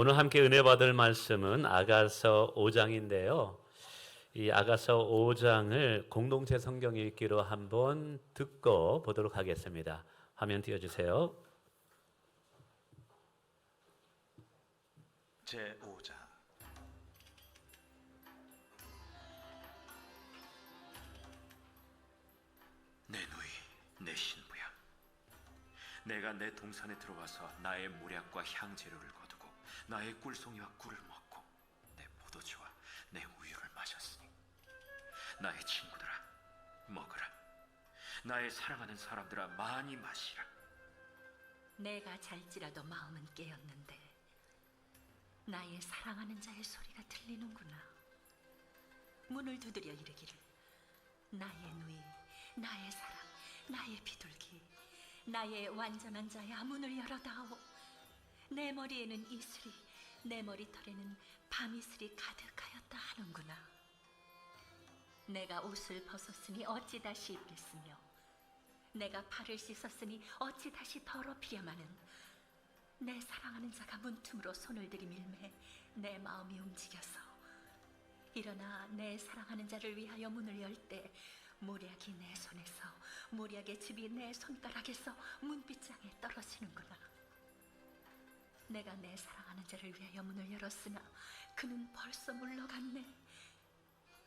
오늘 함께 은혜 받을 말씀은 아가서 5장인데요. 이 아가서 5장을 공동체 성경 읽기로 한번 듣고 보도록 하겠습니다. 화면 띄워주세요. 제5장. 내 누이, 내 신부야, 내가 내 동산에 들어와서 나의 모략과 향재료를 거두고 나의 꿀송이와 꿀을 먹고 내 포도주와 내 우유를 마셨으니 나의 친구들아, 먹으라. 나의 사랑하는 사람들아, 많이 마시라. 내가 잘지라도 마음은 깨었는데 나의 사랑하는 자의 소리가 들리는구나. 문을 두드려 이르기를, 나의 누이, 나의 사랑, 나의 비둘기, 나의 완전한 자야, 문을 열어다오. 내 머리에는 이슬이, 내 머리털에는 밤이슬이 가득하였다 하는구나. 내가 옷을 벗었으니 어찌 다시 입겠으며 내가 발을 씻었으니 어찌 다시 더럽히려마는. 내 사랑하는 자가 문틈으로 손을 들이밀매 내 마음이 움직여서, 일어나 내 사랑하는 자를 위하여 문을 열 때 모략이 내 손에서, 모략의 즙이 내 손가락에서 문빗장에 떨어지는구나. 내가 내 사랑하는 자를 위하여 문을 열었으나 그는 벌써 물러갔네.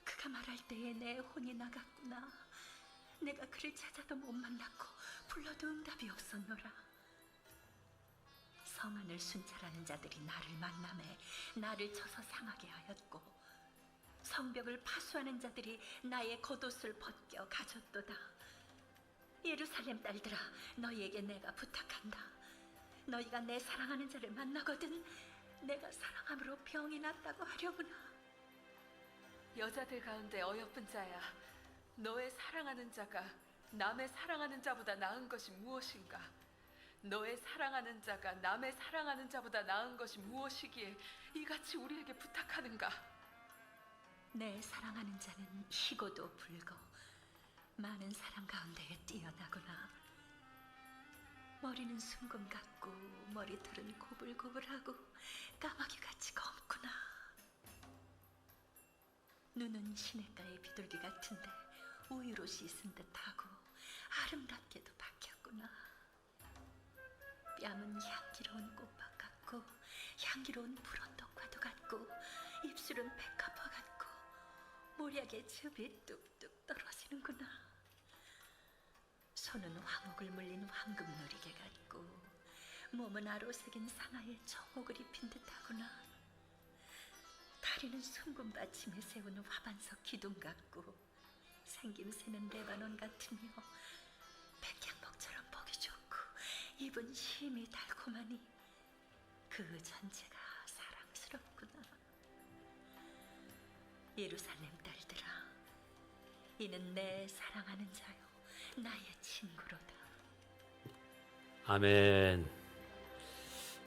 그가 말할 때에 내 혼이 나갔구나. 내가 그를 찾아도 못 만났고 불러도 응답이 없었노라. 성안을 순찰하는 자들이 나를 만남에 나를 쳐서 상하게 하였고, 성벽을 파수하는 자들이 나의 겉옷을 벗겨 가졌도다. 예루살렘 딸들아, 너희에게 내가 부탁한다. 너희가 내 사랑하는 자를 만나거든 내가 사랑함으로 병이 낫다고 하려구나. 여자들 가운데 어여쁜 자야, 너의 사랑하는 자가 남의 사랑하는 자보다 나은 것이 무엇인가? 너의 사랑하는 자가 남의 사랑하는 자보다 나은 것이 무엇이기에 이같이 우리에게 부탁하는가? 내 사랑하는 자는 희고도 붉어 많은 사람 가운데에 뛰어나구나. 머리는 순금 같고 머리털은 고불고불하고 까마귀같이 검구나. 눈은 시냇가의 비둘기 같은데 우유로 씻은 듯하고 아름답게도 박혔구나. 뺨은 향기로운 꽃밭 같고 향기로운 불언덕과도 같고, 입술은 백합화 같고 모략의 즙이 뚝뚝 떨어지는구나. 손은 화목을 물린 황금 놀이개 같고 몸은 아로새긴 상아의 청옥을 입힌 듯하구나. 다리는 순금 받침에 세운 화반석 기둥 같고, 생김새는 레바논 같으며 백향목처럼 보기 좋고, 입은 심이 달콤하니 그 전체가 사랑스럽구나. 예루살렘 딸들아, 이는 내 사랑하는 자요, 나의 친구로다. 아멘.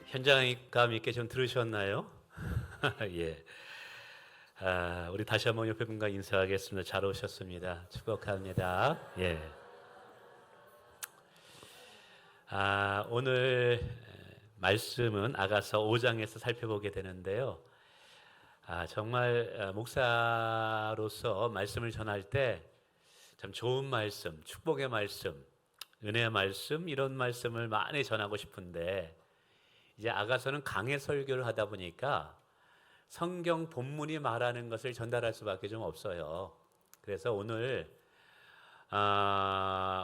현장감 있게 좀 들으셨나요? 예. 우리 다시 한번 옆에 분과 인사하겠습니다. 잘 오셨습니다. 축복합니다. 예. 오늘 말씀은 아가서 5장에서 살펴보게 되는데요. 정말 목사로서 말씀을 전할 때 참 좋은 말씀, 축복의 말씀, 은혜의 말씀, 이런 말씀을 많이 전하고 싶은데, 이제 아가서는 강해 설교를 하다 보니까 성경 본문이 말하는 것을 전달할 수밖에 좀 없어요. 그래서 오늘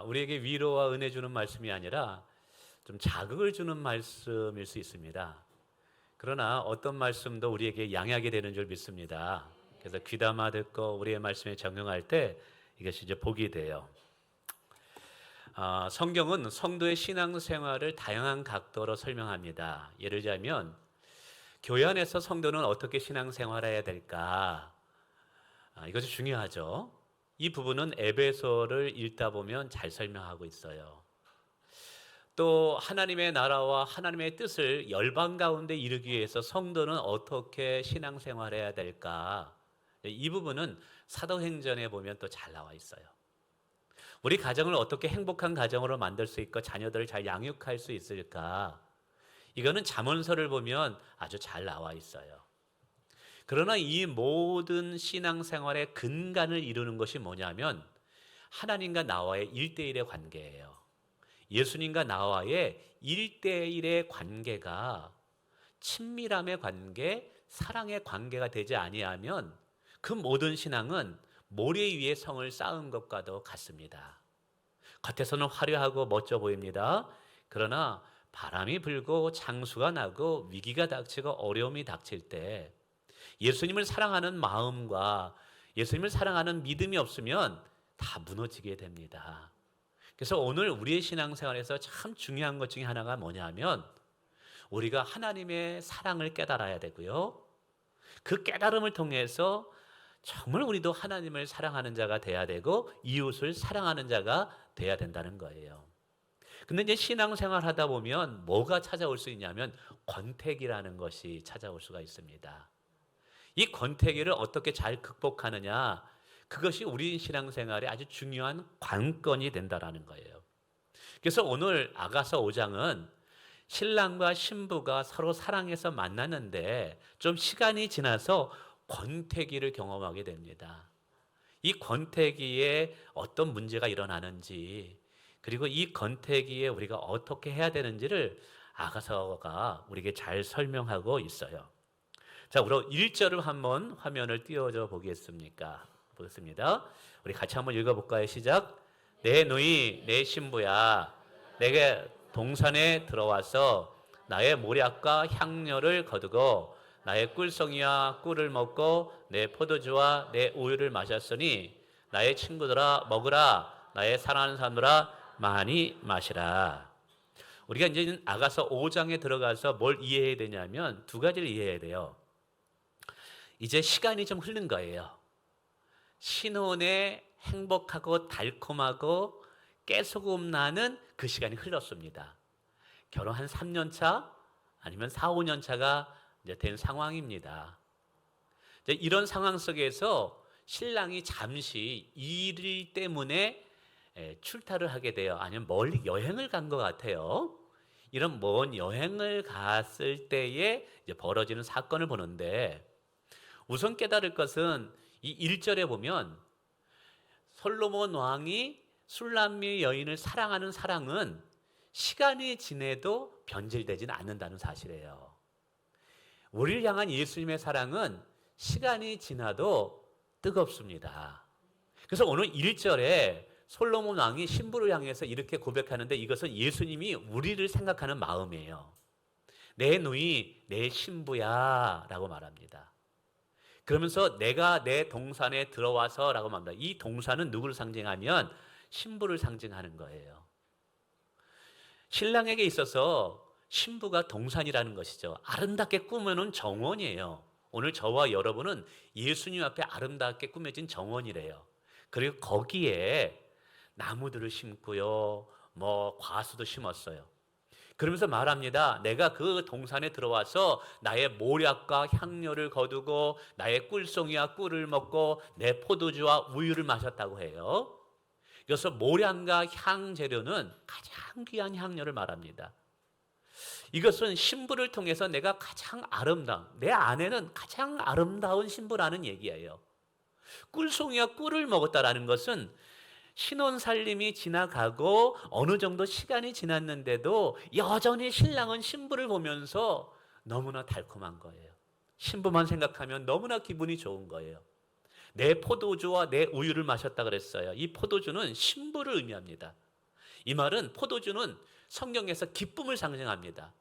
우리에게 위로와 은혜 주는 말씀이 아니라 좀 자극을 주는 말씀일 수 있습니다. 그러나 어떤 말씀도 우리에게 양약이 되는 줄 믿습니다. 그래서 귀담아 듣고 우리의 말씀에 적용할 때 이것이 이제 복이 돼요. 성경은 성도의 신앙생활을 다양한 각도로 설명합니다. 예를 들자면 교회 안에서 성도는 어떻게 신앙생활해야 될까? 이것이 중요하죠. 이 부분은 에베소를 읽다 보면 잘 설명하고 있어요. 또 하나님의 나라와 하나님의 뜻을 열방 가운데 이루기 위해서 성도는 어떻게 신앙생활해야 될까? 이 부분은 사도행전에 보면 또 잘 나와 있어요. 우리 가정을 어떻게 행복한 가정으로 만들 수 있고 자녀들을 잘 양육할 수 있을까? 이거는 잠언서를 보면 아주 잘 나와 있어요. 그러나 이 모든 신앙생활의 근간을 이루는 것이 뭐냐면 하나님과 나와의 1대1의 관계예요. 예수님과 나와의 1대1의 관계가 친밀함의 관계, 사랑의 관계가 되지 아니하면 그 모든 신앙은 모래 위에 성을 쌓은 것과도 같습니다. 겉에서는 화려하고 멋져 보입니다. 그러나 바람이 불고 장수가 나고 위기가 닥치고 어려움이 닥칠 때 예수님을 사랑하는 마음과 예수님을 사랑하는 믿음이 없으면 다 무너지게 됩니다. 그래서 오늘 우리의 신앙생활에서 참 중요한 것 중에 하나가 뭐냐면 우리가 하나님의 사랑을 깨달아야 되고요. 그 깨달음을 통해서 정말 우리도 하나님을 사랑하는 자가 돼야 되고 이웃을 사랑하는 자가 돼야 된다는 거예요. 근데 이제 신앙생활 하다 보면 뭐가 찾아올 수 있냐면 권태기라는 것이 찾아올 수가 있습니다. 이 권태기를 어떻게 잘 극복하느냐, 그것이 우리 신앙생활의 아주 중요한 관건이 된다라는 거예요. 그래서 오늘 아가서 5장은 신랑과 신부가 서로 사랑해서 만났는데 좀 시간이 지나서 권태기를 경험하게 됩니다. 이 권태기에 어떤 문제가 일어나는지, 그리고 이 권태기에 우리가 어떻게 해야 되는지를 아가서가 우리에게 잘 설명하고 있어요. 자, 그럼 1절을 한번 화면을 띄워줘 보겠습니까? 보겠습니다. 우리 같이 한번 읽어볼까요? 시작. 내 누이, 내 신부야, 내게 동산에 들어와서 나의 모략과 향료를 거두고 나의 꿀송이와 꿀을 먹고 내 포도주와 내 우유를 마셨으니 나의 친구들아 먹으라, 나의 사랑하는 사람들아 많이 마시라. 우리가 이제 아가서 5장에 들어가서 뭘 이해해야 되냐면 두 가지를 이해해야 돼요. 이제 시간이 좀 흐른 거예요. 신혼의 행복하고 달콤하고 깨소금 나는 그 시간이 흘렀습니다. 결혼 한 3년 차 아니면 4, 5년 차가 이제 된 상황입니다. 이제 이런 상황 속에서 신랑이 잠시 일 때문에 출타를 하게 돼요. 아니면 멀리 여행을 간 것 같아요. 이런 먼 여행을 갔을 때에 이제 벌어지는 사건을 보는데 우선 깨달을 것은 이 1절에 보면 솔로몬 왕이 술람미 여인을 사랑하는 사랑은 시간이 지내도 변질되지는 않는다는 사실이에요. 우리를 향한 예수님의 사랑은 시간이 지나도 뜨겁습니다. 그래서 오늘 1절에 솔로몬 왕이 신부를 향해서 이렇게 고백하는데 이것은 예수님이 우리를 생각하는 마음이에요. 내 누이, 내 신부야 라고 말합니다. 그러면서 내가 내 동산에 들어와서 라고 말합니다. 이 동산은 누구를 상징하면 신부를 상징하는 거예요. 신랑에게 있어서 신부가 동산이라는 것이죠. 아름답게 꾸며놓은 정원이에요. 오늘 저와 여러분은 예수님 앞에 아름답게 꾸며진 정원이래요. 그리고 거기에 나무들을 심고요, 과수도 심었어요. 그러면서 말합니다. 내가 그 동산에 들어와서 나의 모략과 향료를 거두고 나의 꿀송이와 꿀을 먹고 내 포도주와 우유를 마셨다고 해요. 그래서 모략과 향재료는 가장 귀한 향료를 말합니다. 이것은 신부를 통해서 내가 가장 아름다운, 내 아내는 가장 아름다운 신부라는 얘기예요. 꿀송이와 꿀을 먹었다라는 것은 신혼살림이 지나가고 어느 정도 시간이 지났는데도 여전히 신랑은 신부를 보면서 너무나 달콤한 거예요. 신부만 생각하면 너무나 기분이 좋은 거예요. 내 포도주와 내 우유를 마셨다 그랬어요. 이 포도주는 신부를 의미합니다. 이 말은 포도주는 성경에서 기쁨을 상징합니다.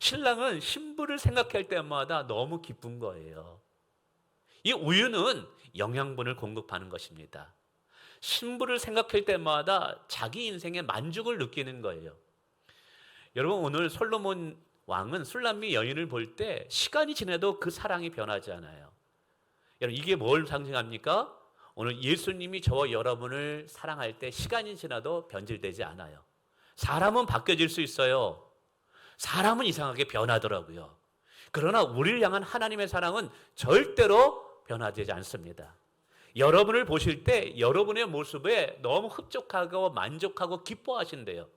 신랑은 신부를 생각할 때마다 너무 기쁜 거예요. 이 우유는 영양분을 공급하는 것입니다. 신부를 생각할 때마다 자기 인생의 만족을 느끼는 거예요. 여러분, 오늘 솔로몬 왕은 술람미 여인을 볼 때 시간이 지나도 그 사랑이 변하지 않아요. 여러분, 이게 뭘 상징합니까? 오늘 예수님이 저와 여러분을 사랑할 때 시간이 지나도 변질되지 않아요. 사람은 바뀌어질 수 있어요. 사람은 이상하게 변하더라고요. 그러나 우리를 향한 하나님의 사랑은 절대로 변화되지 않습니다. 여러분을 보실 때 여러분의 모습에 너무 흡족하고 만족하고 기뻐하신대요.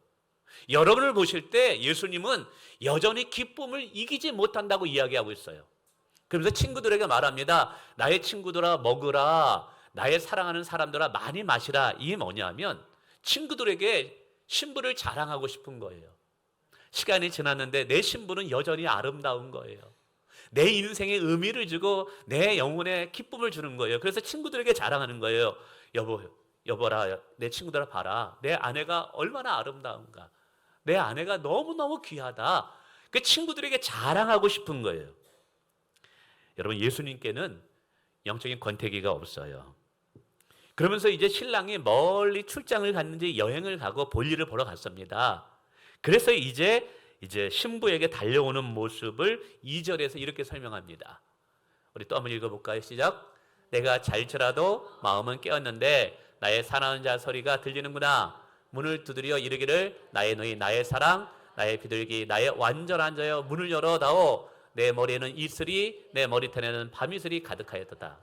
여러분을 보실 때 예수님은 여전히 기쁨을 이기지 못한다고 이야기하고 있어요. 그러면서 친구들에게 말합니다. 나의 친구들아 먹으라. 나의 사랑하는 사람들아 많이 마시라. 이게 뭐냐면 친구들에게 신부를 자랑하고 싶은 거예요. 시간이 지났는데 내 신부는 여전히 아름다운 거예요. 내 인생에 의미를 주고 내 영혼에 기쁨을 주는 거예요. 그래서 친구들에게 자랑하는 거예요. 여보라, 내 친구들아 봐라. 내 아내가 얼마나 아름다운가. 내 아내가 너무너무 귀하다. 그 친구들에게 자랑하고 싶은 거예요. 여러분, 예수님께는 영적인 권태기가 없어요. 그러면서 이제 신랑이 멀리 출장을 갔는지 여행을 가고 볼일을 보러 갔습니다. 그래서 이제 신부에게 달려오는 모습을 2절에서 이렇게 설명합니다. 우리 또 한번 읽어볼까요? 시작. 내가 잘지라도 마음은 깨었는데 나의 사랑하는 자 소리가 들리는구나. 문을 두드려 이르기를 나의 노이 나의 사랑 나의 비둘기 나의 완전한 자여 문을 열어다오. 내 머리에는 이슬이 내 머리털에는 밤이슬이 가득하였도다.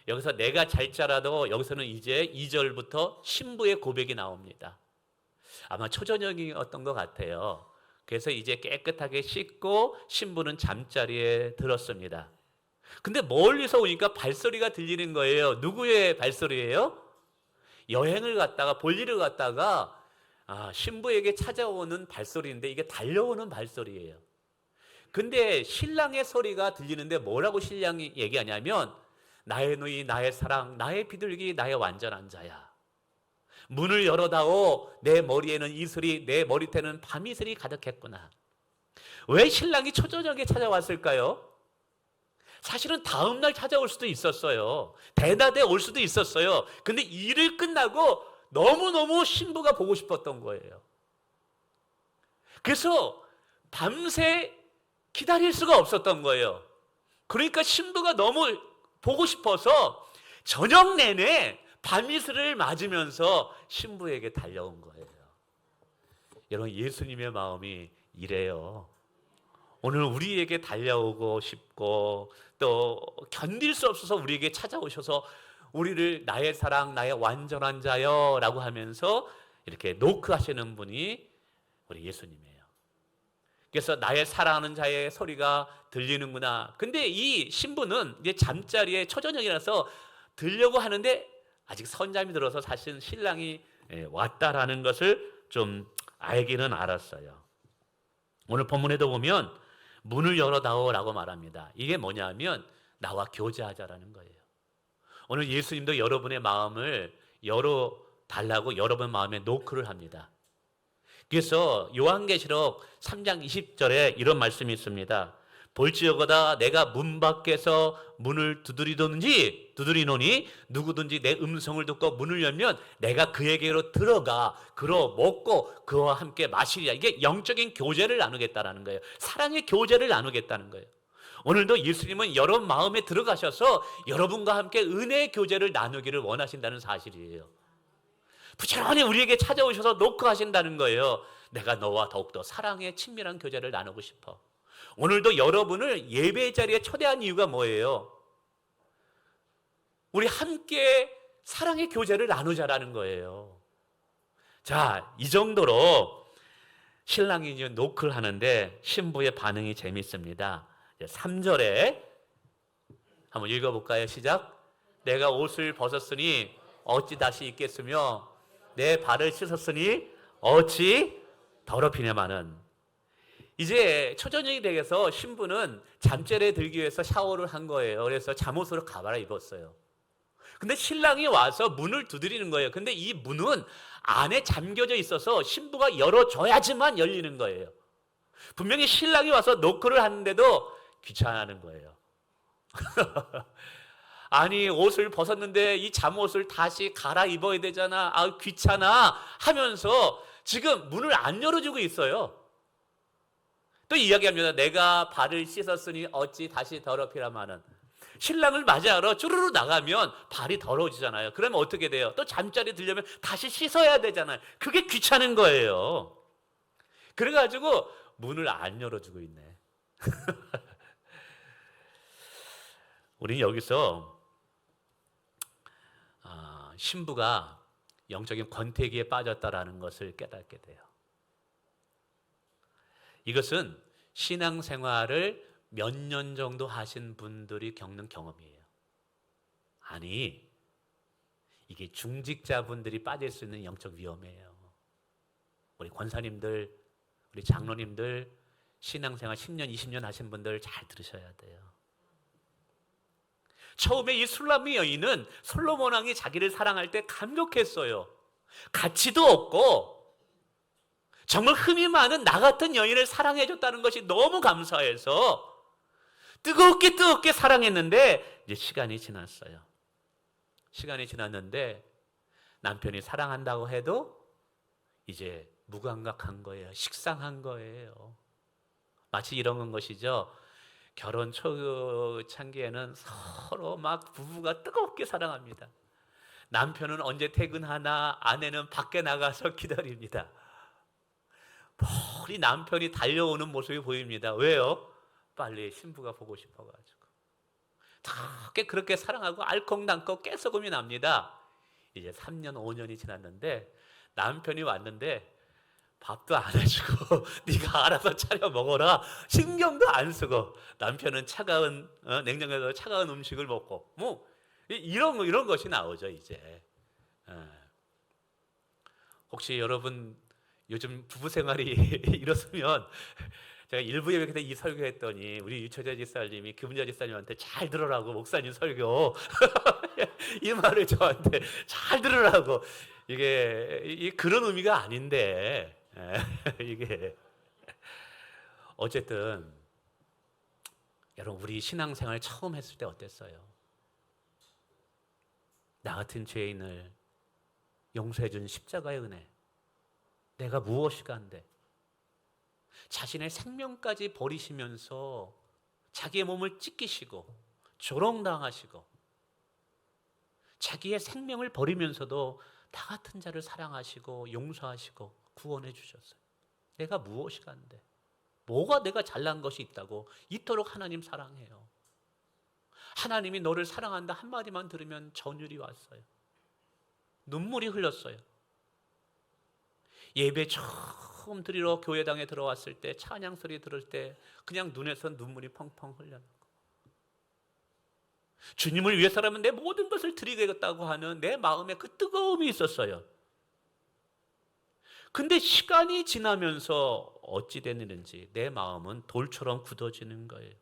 여기서 내가 잘자라도 여기서는 이제 2절부터 신부의 고백이 나옵니다. 아마 초저녁이었던 것 같아요. 그래서 이제 깨끗하게 씻고 신부는 잠자리에 들었습니다. 근데 멀리서 오니까 발소리가 들리는 거예요. 누구의 발소리예요? 여행을 갔다가 볼일을 갔다가 신부에게 찾아오는 발소리인데 이게 달려오는 발소리예요. 근데 신랑의 소리가 들리는데 뭐라고 신랑이 얘기하냐면 나의 누이 나의 사랑 나의 비둘기 나의 완전한 자야. 문을 열어다오. 내 머리에는 이슬이 내 머리태는 밤이슬이 가득했구나. 왜 신랑이 초저녁에 찾아왔을까요? 사실은 다음 날 찾아올 수도 있었어요. 대낮에 올 수도 있었어요. 근데 일을 끝나고 너무너무 신부가 보고 싶었던 거예요. 그래서 밤새 기다릴 수가 없었던 거예요. 그러니까 신부가 너무 보고 싶어서 저녁 내내 밤이슬을 맞으면서 신부에게 달려온 거예요. 여러분, 예수님의 마음이 이래요. 오늘 우리에게 달려오고 싶고 또 견딜 수 없어서 우리에게 찾아오셔서 우리를 나의 사랑 나의 완전한 자여 라고 하면서 이렇게 노크하시는 분이 우리 예수님이에요. 그래서 나의 사랑하는 자의 소리가 들리는구나. 근데 이 신부는 이제 잠자리에 초저녁이라서 들려고 하는데 아직 선잠이 들어서 사실 신랑이 왔다라는 것을 좀 알기는 알았어요. 오늘 본문에도 보면 문을 열어다오라고 말합니다. 이게 뭐냐면 나와 교제하자라는 거예요. 오늘 예수님도 여러분의 마음을 열어달라고 여러분 마음에 노크를 합니다. 그래서 요한계시록 3장 20절에 이런 말씀이 있습니다. 볼지어다 내가 문 밖에서 문을 두드리노니 누구든지 내 음성을 듣고 문을 열면 내가 그에게로 들어가 그로 먹고 그와 함께 마시리라. 이게 영적인 교제를 나누겠다라는 거예요. 사랑의 교제를 나누겠다는 거예요. 오늘도 예수님은 여러분 마음에 들어가셔서 여러분과 함께 은혜의 교제를 나누기를 원하신다는 사실이에요. 부지런히 우리에게 찾아오셔서 노크하신다는 거예요. 내가 너와 더욱더 사랑의 친밀한 교제를 나누고 싶어. 오늘도 여러분을 예배 자리에 초대한 이유가 뭐예요? 우리 함께 사랑의 교제를 나누자라는 거예요. 자, 이 정도로 신랑이 이제 노크를 하는데 신부의 반응이 재밌습니다. 3절에 한번 읽어볼까요? 시작. 내가 옷을 벗었으니 어찌 다시 입겠으며 내 발을 씻었으니 어찌 더럽히냐마는. 이제 초저녁이 되어서 신부는 잠자리에 들기 위해서 샤워를 한 거예요. 그래서 잠옷으로 갈아입었어요. 근데 신랑이 와서 문을 두드리는 거예요. 근데 이 문은 안에 잠겨져 있어서 신부가 열어줘야지만 열리는 거예요. 분명히 신랑이 와서 노크를 하는데도 귀찮아하는 거예요. 아니, 옷을 벗었는데 이 잠옷을 다시 갈아입어야 되잖아. 아, 귀찮아 하면서 지금 문을 안 열어주고 있어요. 또 이야기합니다. 내가 발을 씻었으니 어찌 다시 더럽히라마는. 신랑을 맞이하러 쭈루루 나가면 발이 더러워지잖아요. 그러면 어떻게 돼요? 또 잠자리 들려면 다시 씻어야 되잖아요. 그게 귀찮은 거예요. 그래가지고 문을 안 열어주고 있네. 우리는 여기서 신부가 영적인 권태기에 빠졌다라는 것을 깨닫게 돼요. 이것은 신앙생활을 몇 년 정도 하신 분들이 겪는 경험이에요. 아니, 이게 중직자분들이 빠질 수 있는 영적 위험이에요. 우리 권사님들, 우리 장로님들, 신앙생활 10년, 20년 하신 분들 잘 들으셔야 돼요. 처음에 이 술람미 여인은 솔로몬 왕이 자기를 사랑할 때 감격했어요. 가치도 없고 정말 흠이 많은 나 같은 여인을 사랑해줬다는 것이 너무 감사해서 뜨겁게 사랑했는데 이제 시간이 지났어요. 시간이 지났는데 남편이 사랑한다고 해도 이제 무감각한 거예요. 식상한 거예요. 마치 이런 것이죠. 결혼 초창기에는 서로 막 부부가 뜨겁게 사랑합니다. 남편은 언제 퇴근하나, 아내는 밖에 나가서 기다립니다. 멀리 남편이 달려오는 모습이 보입니다. 왜요? 빨리 신부가 보고 싶어가지고. 그렇게 사랑하고 알콩달콩 깨소금이 납니다. 이제 3년, 5년이 지났는데 남편이 왔는데 밥도 안 해주고 네가 알아서 차려 먹어라. 신경도 안 쓰고 남편은 차가운 냉장고에서 차가운 음식을 먹고 뭐 이런 것이 나오죠 이제. 혹시 여러분 요즘 부부 생활이 이렇으면 제가 일부 예배 때 이 설교했더니 우리 유처자 집사님이 금자 집사님한테 잘 들으라고 목사님 설교 이 말을 저한테 잘 들으라고 이게 그런 의미가 아닌데 이게 어쨌든 여러분 우리 신앙생활 처음 했을 때 어땠어요? 나 같은 죄인을 용서해 준 십자가의 은혜 내가 무엇이가 한데 자신의 생명까지 버리시면서 자기의 몸을 찢기시고 조롱당하시고 자기의 생명을 버리면서도 나 같은 자를 사랑하시고 용서하시고 구원해 주셨어요. 내가 무엇이가 한데 뭐가 내가 잘난 것이 있다고 이토록 하나님 사랑해요. 하나님이 너를 사랑한다 한마디만 들으면 전율이 왔어요. 눈물이 흘렀어요. 예배 처음 드리러 교회당에 들어왔을 때 찬양 소리 들을 때 그냥 눈에서 눈물이 펑펑 흘러나고 주님을 위해서라면 내 모든 것을 드리겠다고 하는 내 마음에 그 뜨거움이 있었어요. 근데 시간이 지나면서 어찌 되는지 내 마음은 돌처럼 굳어지는 거예요.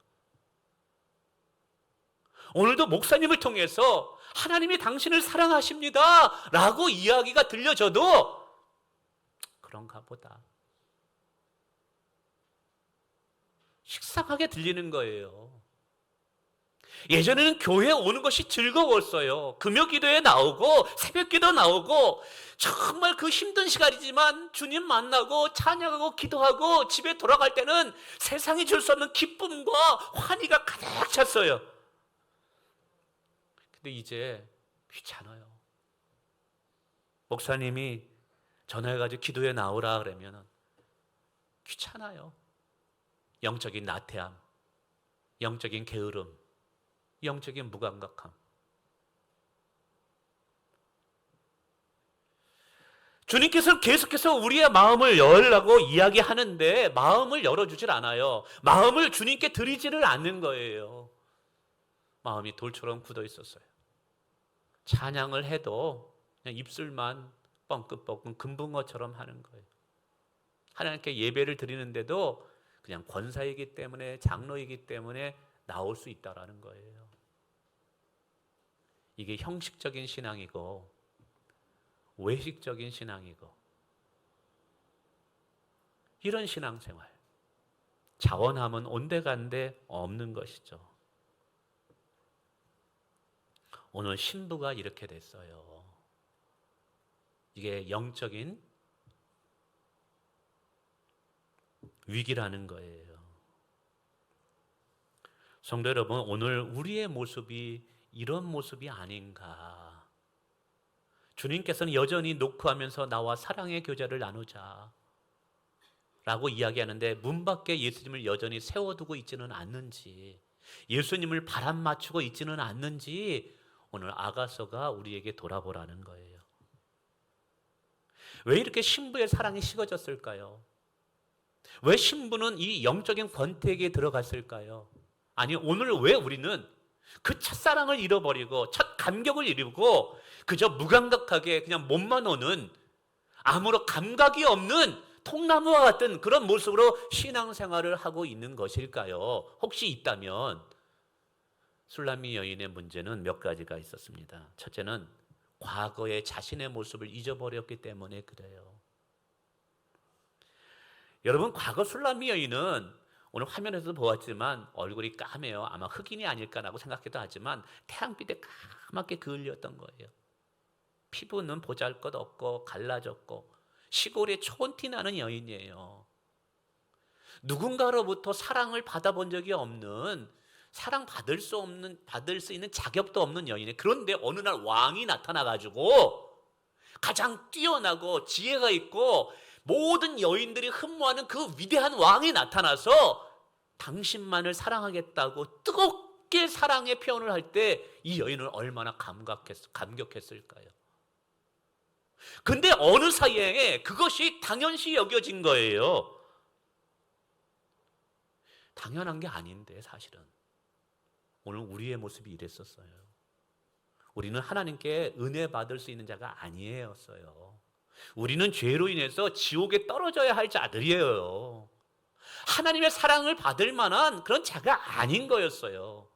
오늘도 목사님을 통해서 하나님이 당신을 사랑하십니다 라고 이야기가 들려져도 그런가 보다. 식상하게 들리는 거예요. 예전에는 교회에 오는 것이 즐거웠어요. 금요 기도에 나오고 새벽 기도 나오고 정말 그 힘든 시간이지만 주님 만나고 찬양하고 기도하고 집에 돌아갈 때는 세상이 줄 수 없는 기쁨과 환희가 가득 찼어요. 근데 이제 귀찮아요. 목사님이 전화해가지고 기도에 나오라 그러면 귀찮아요. 영적인 나태함, 영적인 게으름, 영적인 무감각함. 주님께서는 계속해서 우리의 마음을 열라고 이야기하는데 마음을 열어주질 않아요. 마음을 주님께 드리지를 않는 거예요. 마음이 돌처럼 굳어 있었어요. 찬양을 해도 그냥 입술만 뻥긋뻥긋 금붕어처럼 하는 거예요. 하나님께 예배를 드리는데도 그냥 권사이기 때문에 장로이기 때문에 나올 수 있다라는 거예요. 이게 형식적인 신앙이고 외식적인 신앙이고 이런 신앙생활 자원함은 온데간데 없는 것이죠. 오늘 신부가 이렇게 됐어요. 이게 영적인 위기라는 거예요. 성도 여러분, 오늘 우리의 모습이 이런 모습이 아닌가. 주님께서는 여전히 노크하면서 나와 사랑의 교제를 나누자 라고 이야기하는데 문 밖에 예수님을 여전히 세워두고 있지는 않는지, 예수님을 바람 맞추고 있지는 않는지 오늘 아가서가 우리에게 돌아보라는 거예요. 왜 이렇게 신부의 사랑이 식어졌을까요? 왜 신부는 이 영적인 권태기에 들어갔을까요? 아니, 오늘 왜 우리는 그 첫사랑을 잃어버리고 첫 감격을 잃고 그저 무감각하게 그냥 몸만 오는 아무런 감각이 없는 통나무와 같은 그런 모습으로 신앙생활을 하고 있는 것일까요? 혹시 있다면 술람미 여인의 문제는 몇 가지가 있었습니다. 첫째는 과거의 자신의 모습을 잊어버렸기 때문에 그래요. 여러분, 과거 술람미 여인은 오늘 화면에서도 보았지만 얼굴이 까매요. 아마 흑인이 아닐까라고 생각해도 하지만 태양빛에 까맣게 그을렸던 거예요. 피부는 보잘것없고 갈라졌고 시골의 촌티 나는 여인이에요. 누군가로부터 사랑을 받아본 적이 없는, 사랑받을 수 있는 자격도 없는 여인이에요. 그런데 어느 날 왕이 나타나가지고 가장 뛰어나고 지혜가 있고 모든 여인들이 흠모하는 그 위대한 왕이 나타나서 당신만을 사랑하겠다고 뜨겁게 사랑의 표현을 할 때 이 여인은 얼마나 감격했을까요? 근데 어느 사이에 그것이 당연시 여겨진 거예요. 당연한 게 아닌데 사실은 오늘 우리의 모습이 이랬었어요. 우리는 하나님께 은혜 받을 수 있는 자가 아니었어요. 우리는 죄로 인해서 지옥에 떨어져야 할 자들이에요. 하나님의 사랑을 받을 만한 그런 자가 아닌 거였어요.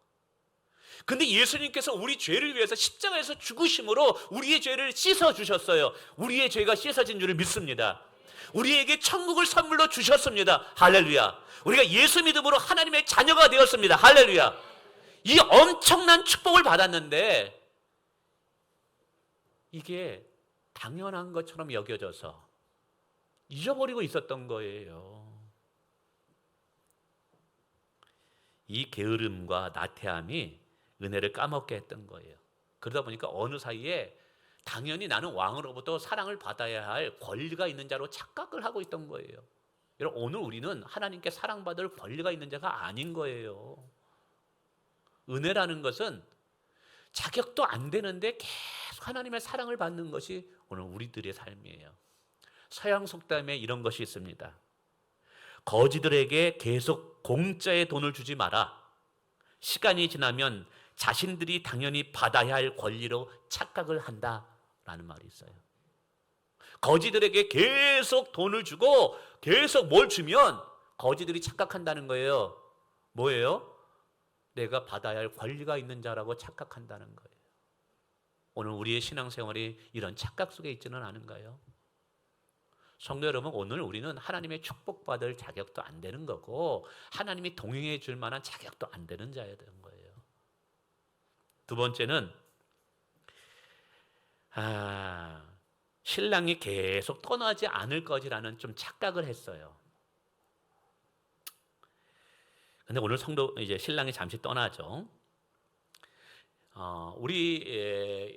근데 예수님께서 우리 죄를 위해서 십자가에서 죽으심으로 우리의 죄를 씻어주셨어요. 우리의 죄가 씻어진 줄을 믿습니다. 우리에게 천국을 선물로 주셨습니다. 할렐루야. 우리가 예수 믿음으로 하나님의 자녀가 되었습니다. 할렐루야. 이 엄청난 축복을 받았는데 이게 당연한 것처럼 여겨져서 잊어버리고 있었던 거예요. 이 게으름과 나태함이 은혜를 까먹게 했던 거예요. 그러다 보니까 어느 사이에 당연히 나는 왕으로부터 사랑을 받아야 할 권리가 있는 자로 착각을 하고 있던 거예요. 여러분, 오늘 우리는 하나님께 사랑받을 권리가 있는 자가 아닌 거예요. 은혜라는 것은 자격도 안 되는데 계속 하나님의 사랑을 받는 것이 오늘 우리들의 삶이에요. 서양 속담에 이런 것이 있습니다. 거지들에게 계속 공짜의 돈을 주지 마라. 시간이 지나면 자신들이 당연히 받아야 할 권리로 착각을 한다라는 말이 있어요. 거지들에게 계속 돈을 주고 계속 뭘 주면 거지들이 착각한다는 거예요. 뭐예요? 내가 받아야 할 권리가 있는 자라고 착각한다는 거예요. 오늘 우리의 신앙생활이 이런 착각 속에 있지는 않은가요? 성도 여러분, 오늘 우리는 하나님의 축복받을 자격도 안 되는 거고 하나님이 동행해 줄 만한 자격도 안 되는 자야 되는 거예요. 두 번째는 신랑이 계속 떠나지 않을 것이라는 좀 착각을 했어요. 근데 오늘 성도 이제 신랑이 잠시 떠나죠. 우리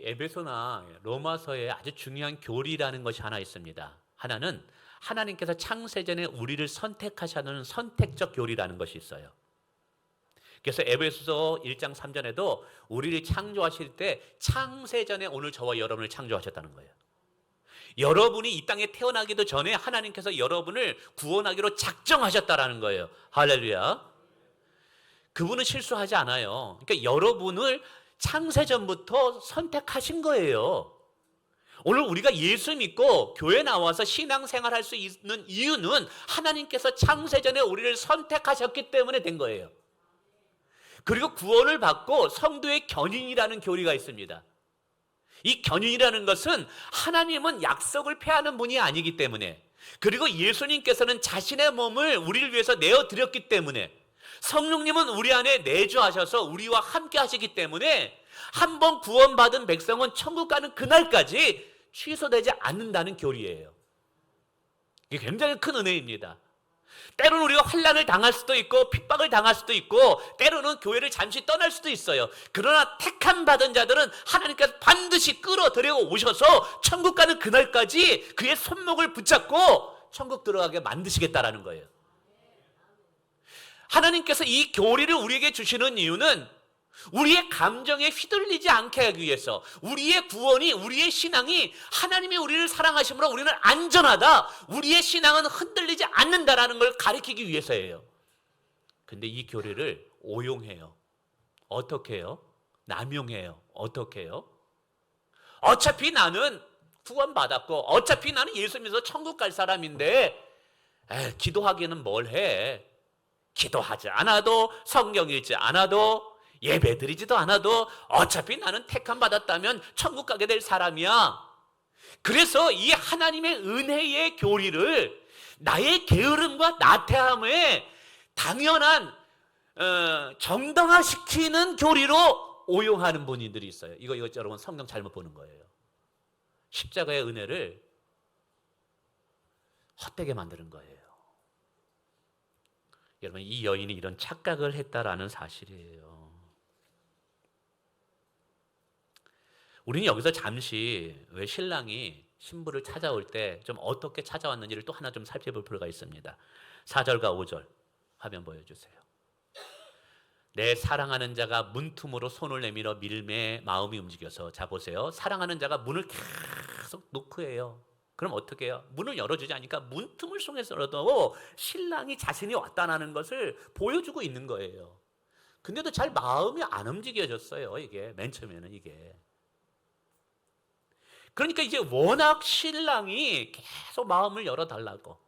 에베소나 로마서에 아주 중요한 교리라는 것이 하나 있습니다. 하나는 하나님께서 창세전에 우리를 선택하시는 선택적 교리라는 것이 있어요. 그래서 에베소서 1장 3절에도 우리를 창조하실 때 창세전에 오늘 저와 여러분을 창조하셨다는 거예요. 여러분이 이 땅에 태어나기도 전에 하나님께서 여러분을 구원하기로 작정하셨다라는 거예요. 할렐루야. 그분은 실수하지 않아요. 그러니까 여러분을 창세전부터 선택하신 거예요. 오늘 우리가 예수 믿고 교회 나와서 신앙생활 할 수 있는 이유는 하나님께서 창세전에 우리를 선택하셨기 때문에 된 거예요. 그리고 구원을 받고 성도의 견인이라는 교리가 있습니다. 이 견인이라는 것은 하나님은 약속을 폐하는 분이 아니기 때문에, 그리고 예수님께서는 자신의 몸을 우리를 위해서 내어드렸기 때문에, 성령님은 우리 안에 내주하셔서 우리와 함께 하시기 때문에 한 번 구원받은 백성은 천국 가는 그날까지 취소되지 않는다는 교리예요. 이게 굉장히 큰 은혜입니다. 때로는 우리가 환난을 당할 수도 있고 핍박을 당할 수도 있고 때로는 교회를 잠시 떠날 수도 있어요. 그러나 택함 받은 자들은 하나님께서 반드시 끌어들여 오셔서 천국 가는 그날까지 그의 손목을 붙잡고 천국 들어가게 만드시겠다라는 거예요. 하나님께서 이 교리를 우리에게 주시는 이유는 우리의 감정에 휘둘리지 않게 하기 위해서, 우리의 구원이, 우리의 신앙이 하나님이 우리를 사랑하심으로 우리는 안전하다, 우리의 신앙은 흔들리지 않는다라는 걸 가리키기 위해서예요. 근데 이 교리를 오용해요. 어떻게 해요? 남용해요. 어떻게 해요? 어차피 나는 구원받았고 어차피 나는 예수 믿어서 천국 갈 사람인데 기도하기는 뭘 해? 기도하지 않아도, 성경 읽지 않아도, 예배 드리지도 않아도 어차피 나는 택함 받았다면 천국 가게 될 사람이야. 그래서 이 하나님의 은혜의 교리를 나의 게으름과 나태함에 당연한 정당화시키는 교리로 오용하는 분들이 있어요. 이거 여러분 성경 잘못 보는 거예요. 십자가의 은혜를 헛되게 만드는 거예요. 여러분, 이 여인이 이런 착각을 했다라는 사실이에요. 우리는 여기서 잠시 왜 신랑이 신부를 찾아올 때 좀 어떻게 찾아왔는지를 또 하나 좀 살펴볼 필요가 있습니다. 4절과 5절 화면 보여주세요. 내 사랑하는 자가 문틈으로 손을 내밀어 밀매 마음이 움직여서, 자 보세요. 사랑하는 자가 문을 계속 노크해요. 그럼 어떻게 해요? 문을 열어주지 않으니까 문틈을 통해서라도 신랑이 자신이 왔다는 것을 보여주고 있는 거예요. 근데도 잘 마음이 안 움직여졌어요. 이게 맨 처음에는 이게. 그러니까 이제 워낙 신랑이 계속 마음을 열어달라고.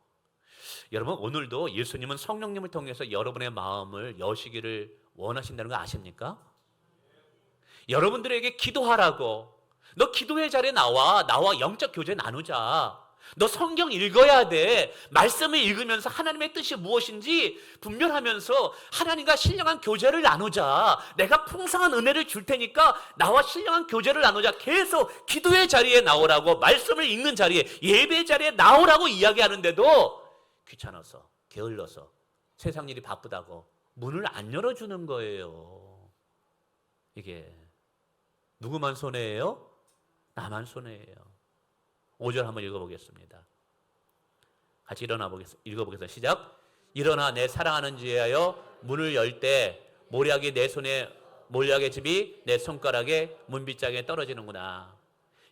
여러분, 오늘도 예수님은 성령님을 통해서 여러분의 마음을 여시기를 원하신다는 거 아십니까? 여러분들에게 기도하라고. 너 기도회 자리에 나와 영적 교제 나누자. 너 성경 읽어야 돼. 말씀을 읽으면서 하나님의 뜻이 무엇인지 분별하면서 하나님과 신령한 교제를 나누자. 내가 풍성한 은혜를 줄 테니까 나와 신령한 교제를 나누자. 계속 기도회 자리에 나오라고, 말씀을 읽는 자리에, 예배 자리에 나오라고 이야기하는데도 귀찮아서, 게을러서, 세상 일이 바쁘다고 문을 안 열어주는 거예요. 이게 누구만 손해예요? 나만 손해예요. 5절 한번 읽어보겠습니다. 같이 읽어보겠습니다. 시작. 일어나 내 사랑하는 지하여 문을 열 때 모략이 내 손에, 모략의 집이 내 손가락에 문빗장에 떨어지는구나.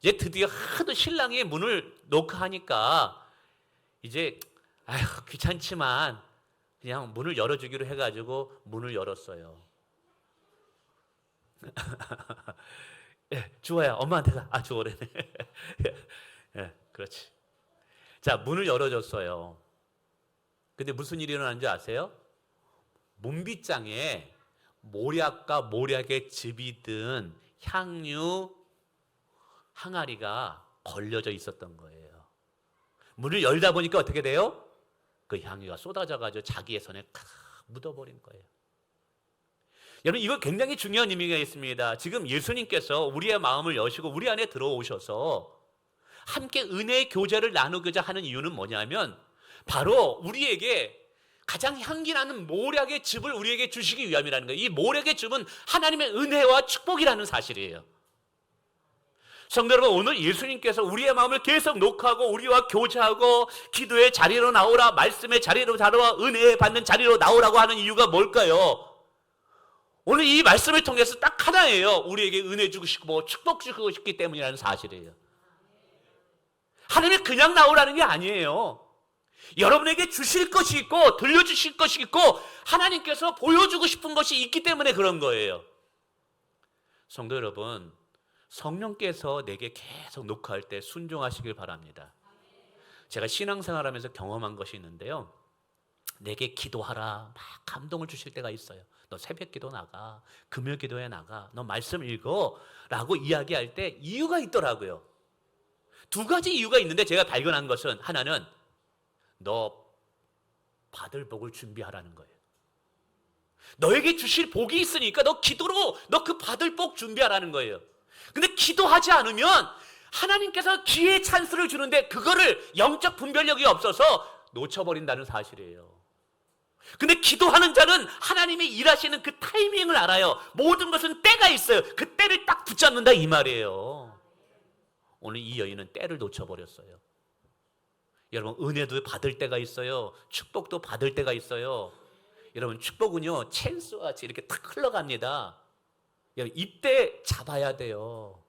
이제 드디어 하도 신랑이 문을 노크하니까 이제 아휴 귀찮지만 그냥 문을 열어주기로 해가지고 문을 열었어요. 주호야, 엄마한테 가. 주호래네. 그렇지. 자, 문을 열어줬어요. 근데 무슨 일이 일어나는지 아세요? 문빗장에 모략과 모략의 즙이 든 향유 항아리가 걸려져 있었던 거예요. 문을 열다 보니까 어떻게 돼요? 그 향유가 쏟아져가지고 자기의 손에 묻어버린 거예요. 여러분, 이거 굉장히 중요한 의미가 있습니다. 지금 예수님께서 우리의 마음을 여시고 우리 안에 들어오셔서 함께 은혜의 교제를 나누고자 하는 이유는 뭐냐면 바로 우리에게 가장 향기나는 모략의 즙을 우리에게 주시기 위함이라는 거예요. 이 모략의 즙은 하나님의 은혜와 축복이라는 사실이에요. 성도 여러분, 오늘 예수님께서 우리의 마음을 계속 녹화하고 우리와 교제하고 기도의 자리로 나오라, 말씀의 자리로 나오라, 은혜 받는 자리로 나오라고 하는 이유가 뭘까요? 오늘 이 말씀을 통해서 딱 하나예요. 우리에게 은혜 주고 싶고 축복 주고 싶기 때문이라는 사실이에요. 하나님이 그냥 나오라는 게 아니에요. 여러분에게 주실 것이 있고 들려주실 것이 있고 하나님께서 보여주고 싶은 것이 있기 때문에 그런 거예요. 성도 여러분, 성령께서 내게 계속 녹화할 때 순종하시길 바랍니다. 제가 신앙생활하면서 경험한 것이 있는데요. 내게 기도하라 막 감동을 주실 때가 있어요. 너 새벽 기도 나가, 금요 기도에 나가, 너 말씀 읽어 라고 이야기할 때 이유가 있더라고요. 두 가지 이유가 있는데 제가 발견한 것은, 하나는 너 받을 복을 준비하라는 거예요. 너에게 주실 복이 있으니까 너 기도로 너 그 받을 복 준비하라는 거예요. 근데 기도하지 않으면 하나님께서 기회의 찬스를 주는데 그거를 영적 분별력이 없어서 놓쳐버린다는 사실이에요. 근데 기도하는 자는 하나님이 일하시는 그 타이밍을 알아요. 모든 것은 때가 있어요. 그 때를 딱 붙잡는다 이 말이에요. 오늘 이 여인은 때를 놓쳐버렸어요. 여러분, 은혜도 받을 때가 있어요. 축복도 받을 때가 있어요. 여러분, 축복은요 찬스와 같이 이렇게 탁 흘러갑니다. 여러분, 이때 잡아야 돼요.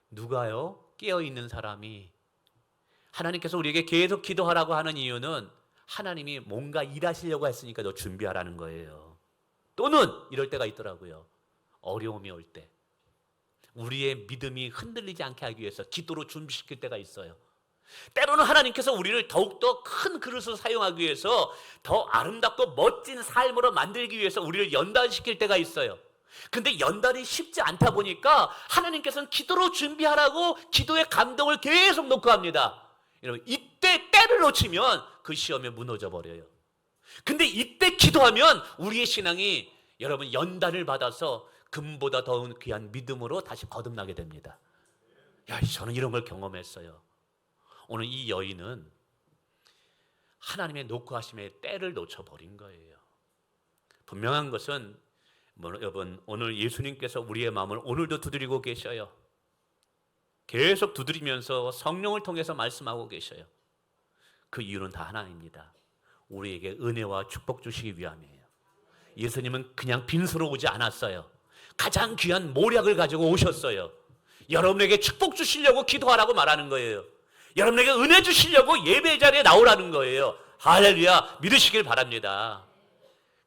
누가요? 깨어있는 사람이. 하나님께서 우리에게 계속 기도하라고 하는 이유는 하나님이 뭔가 일하시려고 했으니까 너 준비하라는 거예요. 또는 이럴 때가 있더라고요. 어려움이 올 때 우리의 믿음이 흔들리지 않게 하기 위해서 기도로 준비시킬 때가 있어요. 때로는 하나님께서 우리를 더욱더 큰 그릇으로 사용하기 위해서 더 아름답고 멋진 삶으로 만들기 위해서 우리를 연단시킬 때가 있어요. 근데 연단이 쉽지 않다 보니까 하나님께서는 기도로 준비하라고 기도의 감동을 계속 놓고 합니다. 여러분, 이때 때를 놓치면 그 시험에 무너져 버려요. 근데 이때 기도하면 우리의 신앙이 여러분 연단을 받아서 금보다 더운 귀한 믿음으로 다시 거듭나게 됩니다. 야, 저는 이런 걸 경험했어요. 오늘 이 여인은 하나님의 노크하심의 때를 놓쳐버린 거예요. 분명한 것은 여러분, 오늘 예수님께서 우리의 마음을 오늘도 두드리고 계셔요. 계속 두드리면서 성령을 통해서 말씀하고 계셔요. 그 이유는 다 하나입니다. 우리에게 은혜와 축복 주시기 위함이에요. 예수님은 그냥 빈수로 오지 않았어요. 가장 귀한 모략을 가지고 오셨어요. 여러분에게 축복 주시려고 기도하라고 말하는 거예요. 여러분에게 은혜 주시려고 예배 자리에 나오라는 거예요. 할렐루야, 믿으시길 바랍니다.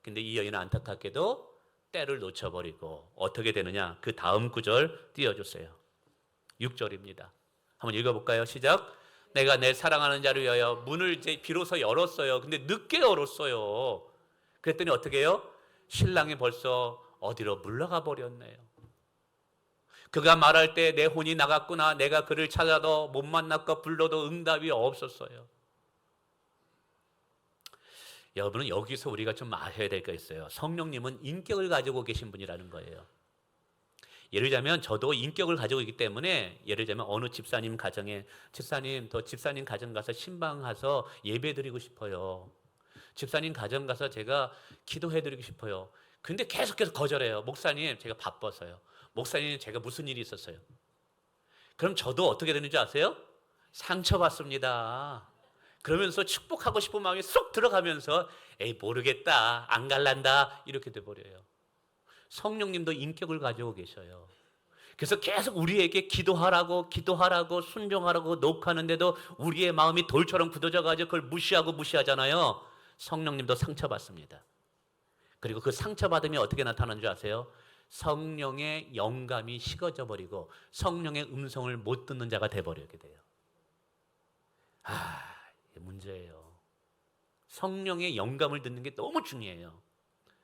근데 이 여인은 안타깝게도 때를 놓쳐버리고 어떻게 되느냐? 그 다음 구절 띄워주세요. 6절입니다. 한번 읽어볼까요? 시작. 내가 내 사랑하는 자를 위하여 문을 이제 비로소 열었어요. 근데 늦게 열었어요. 그랬더니 어떻게 해요? 신랑이 벌써 어디로 물러가 버렸네요. 그가 말할 때 내 혼이 나갔구나. 내가 그를 찾아도 못 만났고 불러도 응답이 없었어요. 여러분은 여기서 우리가 좀 아셔야 될 게 있어요. 성령님은 인격을 가지고 계신 분이라는 거예요. 예를 들자면 저도 인격을 가지고 있기 때문에 예를 들자면 어느 집사님 가정에 집사님 가정 가서 신방 가서 예배 드리고 싶어요. 집사님 가정 가서 제가 기도해 드리고 싶어요. 근데 계속해서 거절해요. 목사님 제가 바빠서요. 목사님 제가 무슨 일이 있었어요. 그럼 저도 어떻게 되는지 아세요? 상처받습니다. 그러면서 축복하고 싶은 마음이 쏙 들어가면서 에이 모르겠다 안 갈란다 이렇게 돼버려요. 성령님도 인격을 가지고 계셔요. 그래서 계속 우리에게 기도하라고 순종하라고 녹하는데도 우리의 마음이 돌처럼 굳어져가지고 그걸 무시하잖아요. 성령님도 상처받습니다. 그리고 그 상처받음이 어떻게 나타나는 줄 아세요? 성령의 영감이 식어져 버리고 성령의 음성을 못 듣는 자가 돼버리게 돼요. 이게 문제예요. 성령의 영감을 듣는 게 너무 중요해요.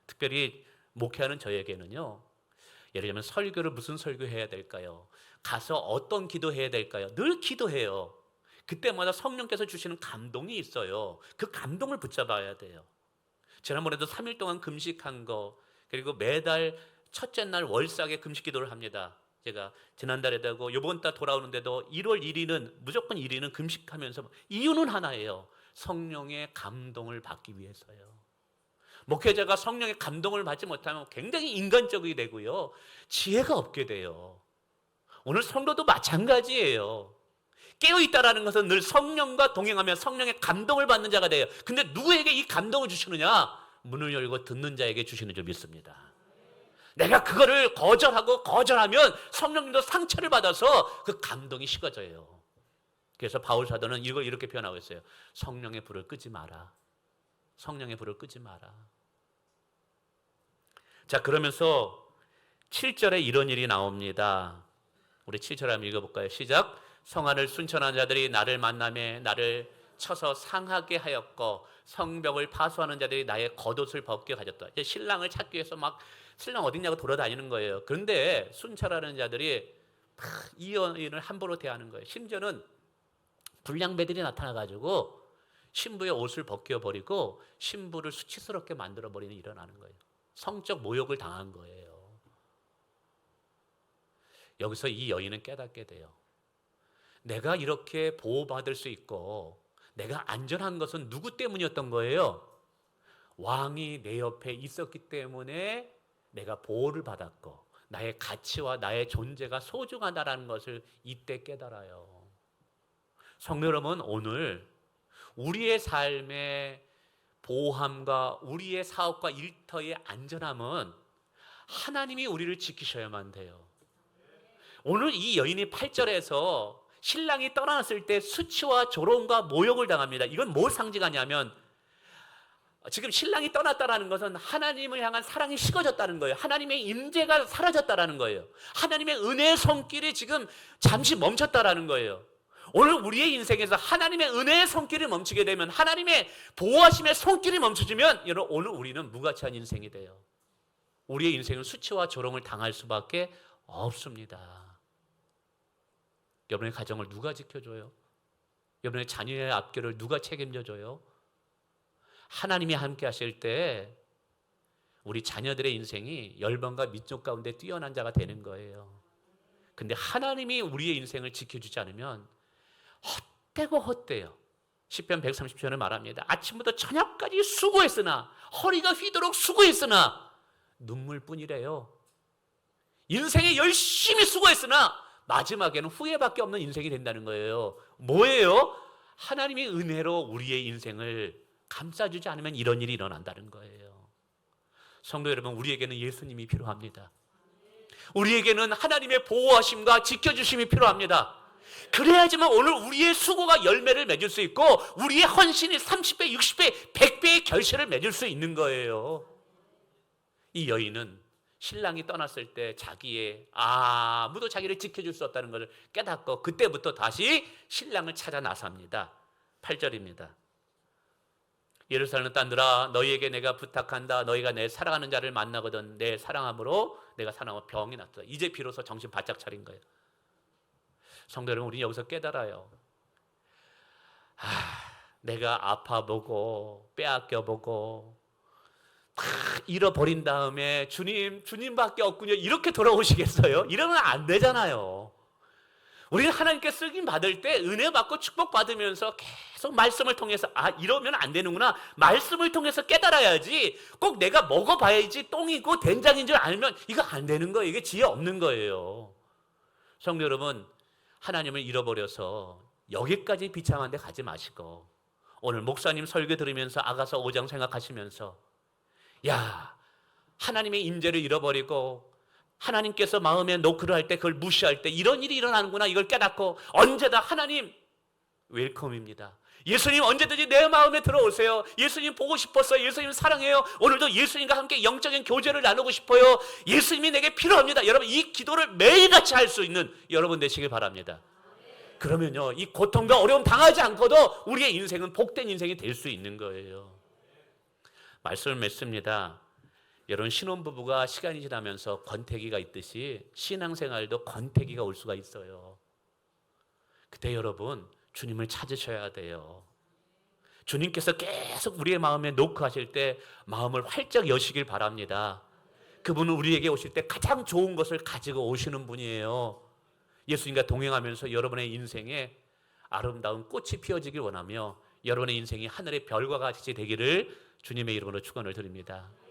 특별히 목회하는 저에게는요. 예를 들면 설교를 무슨 설교해야 될까요? 가서 어떤 기도해야 될까요? 늘 기도해요. 그때마다 성령께서 주시는 감동이 있어요. 그 감동을 붙잡아야 돼요. 지난번에도 3일 동안 금식한 거, 그리고 매달 첫째 날 월삭에 금식 기도를 합니다. 제가 지난달에도 하고 이번 달 돌아오는데도 1월 1일은 무조건 1일은 금식하면서 이유는 하나예요. 성령의 감동을 받기 위해서요. 목회자가 성령의 감동을 받지 못하면 굉장히 인간적이 되고요. 지혜가 없게 돼요. 오늘 성도도 마찬가지예요. 깨어있다라는 것은 늘 성령과 동행하며 성령의 감동을 받는 자가 돼요. 근데 누구에게 이 감동을 주시느냐? 문을 열고 듣는 자에게 주시는 줄 믿습니다. 내가 그거를 거절하면 성령님도 상처를 받아서 그 감동이 식어져요. 그래서 바울 사도는 이걸 이렇게 표현하고 있어요. 성령의 불을 끄지 마라. 성령의 불을 끄지 마라. 자, 그러면서 7절에 이런 일이 나옵니다. 우리 7절 한번 읽어볼까요? 시작. 성안을 순천한 자들이 나를 만나매 나를 쳐서 상하게 하였고 성벽을 파수하는 자들이 나의 겉옷을 벗겨 가졌다. 이제 신랑을 찾기 위해서 막 신랑 어딨냐고 돌아다니는 거예요. 그런데 순찰하는 자들이 이 여인을 함부로 대하는 거예요. 심지어는 불량배들이 나타나가지고 신부의 옷을 벗겨버리고 신부를 수치스럽게 만들어버리는 일이 일어나는 거예요. 성적 모욕을 당한 거예요. 여기서 이 여인은 깨닫게 돼요. 내가 이렇게 보호받을 수 있고 내가 안전한 것은 누구 때문이었던 거예요? 왕이 내 옆에 있었기 때문에 내가 보호를 받았고 나의 가치와 나의 존재가 소중하다는 것을 이때 깨달아요. 성도 여러분, 오늘 우리의 삶의 보호함과 우리의 사업과 일터의 안전함은 하나님이 우리를 지키셔야만 돼요. 오늘 이 여인이 8절에서 신랑이 떠났을 때 수치와 조롱과 모욕을 당합니다. 이건 뭘 상징하냐면 지금 신랑이 떠났다라는 것은 하나님을 향한 사랑이 식어졌다는 거예요. 하나님의 임재가 사라졌다라는 거예요. 하나님의 은혜의 손길이 지금 잠시 멈췄다라는 거예요. 오늘 우리의 인생에서 하나님의 은혜의 손길이 멈추게 되면, 하나님의 보호하심의 손길이 멈춰지면, 여러분 오늘 우리는 무가치한 인생이 돼요. 우리의 인생은 수치와 조롱을 당할 수밖에 없습니다. 여러분의 가정을 누가 지켜줘요? 여러분의 자녀의 앞길을 누가 책임져줘요? 하나님이 함께 하실 때 우리 자녀들의 인생이 열방과 민족 가운데 뛰어난 자가 되는 거예요. 근데 하나님이 우리의 인생을 지켜주지 않으면 헛되고 헛돼요. 시편 130편을 말합니다. 아침부터 저녁까지 수고했으나, 허리가 휘도록 수고했으나 눈물뿐이래요. 인생에 열심히 수고했으나 마지막에는 후회밖에 없는 인생이 된다는 거예요. 뭐예요? 하나님이 은혜로 우리의 인생을 감싸주지 않으면 이런 일이 일어난다는 거예요. 성도 여러분, 우리에게는 예수님이 필요합니다. 우리에게는 하나님의 보호하심과 지켜주심이 필요합니다. 그래야지만 오늘 우리의 수고가 열매를 맺을 수 있고, 우리의 헌신이 30배, 60배, 100배의 결실을 맺을 수 있는 거예요. 이 여인은 신랑이 떠났을 때 자기의 아무도 자기를 지켜줄 수 없다는 것을 깨닫고 그때부터 다시 신랑을 찾아 나섭니다. 8절입니다. 예루살렘 딸들아, 너희에게 내가 부탁한다. 너희가 내 사랑하는 자를 만나거든 내 사랑함으로 내가 사랑하고 병이 났다. 이제 비로소 정신 바짝 차린 거예요. 성도 여러분, 우리는 여기서 깨달아요. 내가 아파보고 빼앗겨보고 다 잃어버린 다음에 주님밖에 없군요, 이렇게 돌아오시겠어요? 이러면 안 되잖아요. 우리는 하나님께 쓰임 받을 때 은혜 받고 축복 받으면서 계속 말씀을 통해서 이러면 안 되는구나, 말씀을 통해서 깨달아야지. 꼭 내가 먹어봐야지 똥이고 된장인 줄 알면 이거 안 되는 거예요. 이게 지혜 없는 거예요. 성도 여러분, 하나님을 잃어버려서 여기까지 비참한 데 가지 마시고, 오늘 목사님 설교 들으면서 아가서 5장 생각하시면서, 야, 하나님의 임재를 잃어버리고 하나님께서 마음에 노크를 할 때 그걸 무시할 때 이런 일이 일어나는구나, 이걸 깨닫고 언제다 하나님 웰컴입니다. 예수님 언제든지 내 마음에 들어오세요. 예수님 보고 싶었어요. 예수님 사랑해요. 오늘도 예수님과 함께 영적인 교제를 나누고 싶어요. 예수님이 내게 필요합니다. 여러분, 이 기도를 매일같이 할 수 있는 여러분 되시길 바랍니다. 그러면요, 이 고통과 어려움 당하지 않고도 우리의 인생은 복된 인생이 될 수 있는 거예요. 말씀을 맺습니다. 여러분, 신혼부부가 시간이 지나면서 권태기가 있듯이 신앙생활도 권태기가 올 수가 있어요. 그때 여러분, 주님을 찾으셔야 돼요. 주님께서 계속 우리의 마음에 노크하실 때 마음을 활짝 여시길 바랍니다. 그분은 우리에게 오실 때 가장 좋은 것을 가지고 오시는 분이에요. 예수님과 동행하면서 여러분의 인생에 아름다운 꽃이 피어지길 원하며 여러분의 인생이 하늘의 별과 같이 되기를 주님의 이름으로 축원을 드립니다.